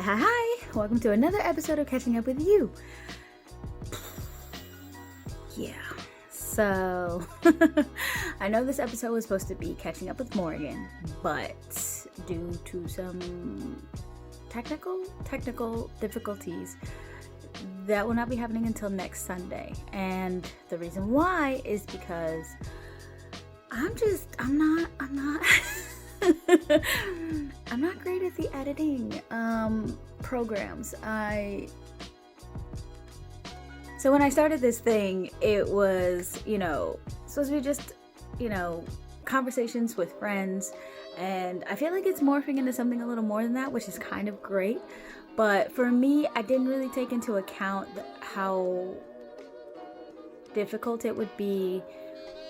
Hi. Welcome to another episode of Catching Up with You. Yeah. So, I know this episode was supposed to be catching up with Morgan, but due to some technical difficulties, that will not be happening until next Sunday. And the reason why is because I'm not I'm not great at the editing programs. So when I started this thing, it was, supposed to be just, conversations with friends. And I feel like it's morphing into something a little more than that, which is kind of great. But for me, I didn't really take into account how difficult it would be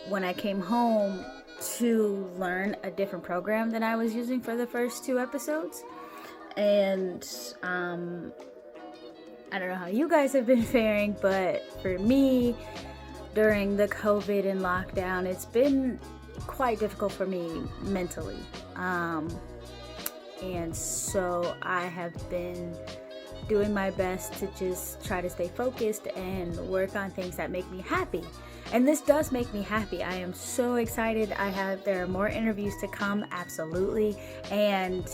when I came home to learn a different program than I was using for the first 2 episodes. And I don't know how you guys have been faring, but for me, during the COVID and lockdown, it's been quite difficult for me mentally. And so I have been doing my best to just try to stay focused and work on things that make me happy. And this does make me happy. I am so excited. There are more interviews to come, absolutely. And,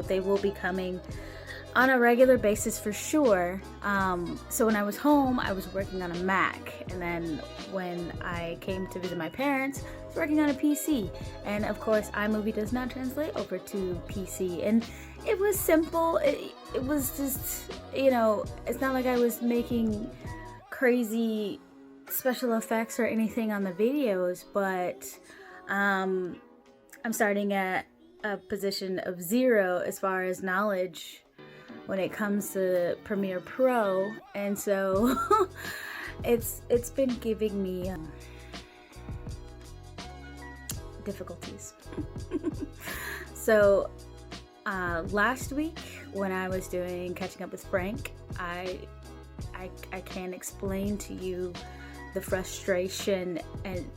they will be coming on a regular basis for sure. So when I was home, I was working on a Mac. And then when I came to visit my parents, I was working on a PC. And of course, iMovie does not translate over to PC. And it was simple. It was just, it's not like I was making crazy special effects or anything on the videos, but I'm starting at a position of 0 as far as knowledge when it comes to Premiere Pro, and so it's been giving me difficulties. So last week when I was doing Catching Up with Frank, I can't explain to you the frustration and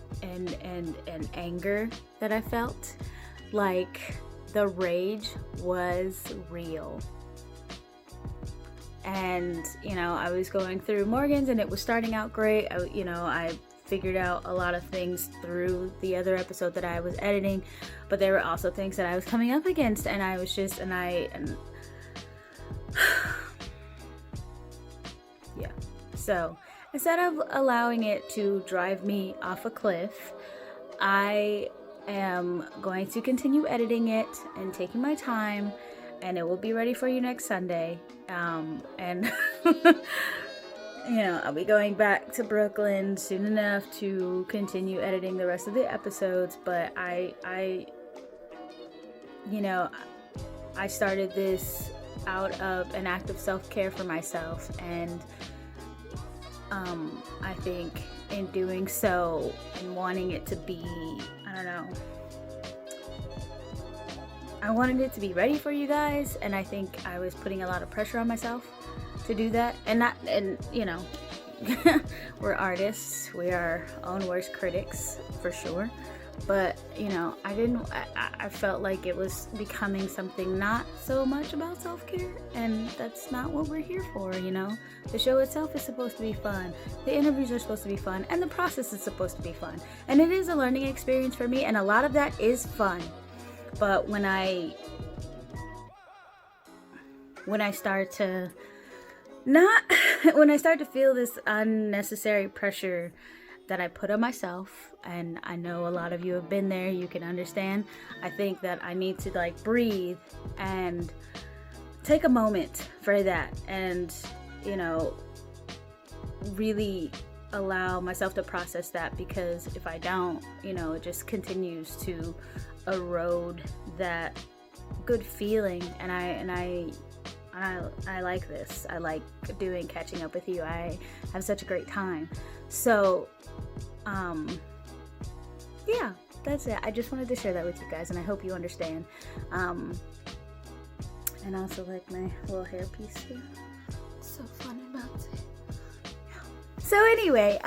anger that I felt. Like, the rage was real. And, I was going through Morgan's and it was starting out great. I figured out a lot of things through the other episode that I was editing, but there were also things that I was coming up against, and I was just, yeah. So instead of allowing it to drive me off a cliff, I am going to continue editing it and taking my time, and it will be ready for you next Sunday. And I'll be going back to Brooklyn soon enough to continue editing the rest of the episodes. But I started this out of an act of self-care for myself, and I think in doing so and wanting it to be, I wanted it to be ready for you guys, and I think I was putting a lot of pressure on myself to do that. We're artists, we are our own worst critics for sure. But, I felt like it was becoming something not so much about self-care, and that's not what we're here for, The show itself is supposed to be fun, the interviews are supposed to be fun, and the process is supposed to be fun. And it is a learning experience for me, and a lot of that is fun. But when I start to feel this unnecessary pressure that I put on myself, and I know a lot of you have been there, you can understand, I think that I need to breathe and take a moment for that, and really allow myself to process that, because if I don't, it just continues to erode that good feeling. And I like this. I like doing Catching Up with You. I have such a great time. So, yeah, that's it. I just wanted to share that with you guys, and I hope you understand. And also like my little hairpiece here. It's so fun and bouncy. So anyway,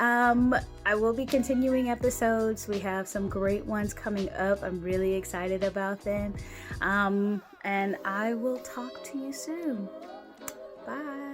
I will be continuing episodes. We have some great ones coming up. I'm really excited about them. And I will talk to you soon. Bye.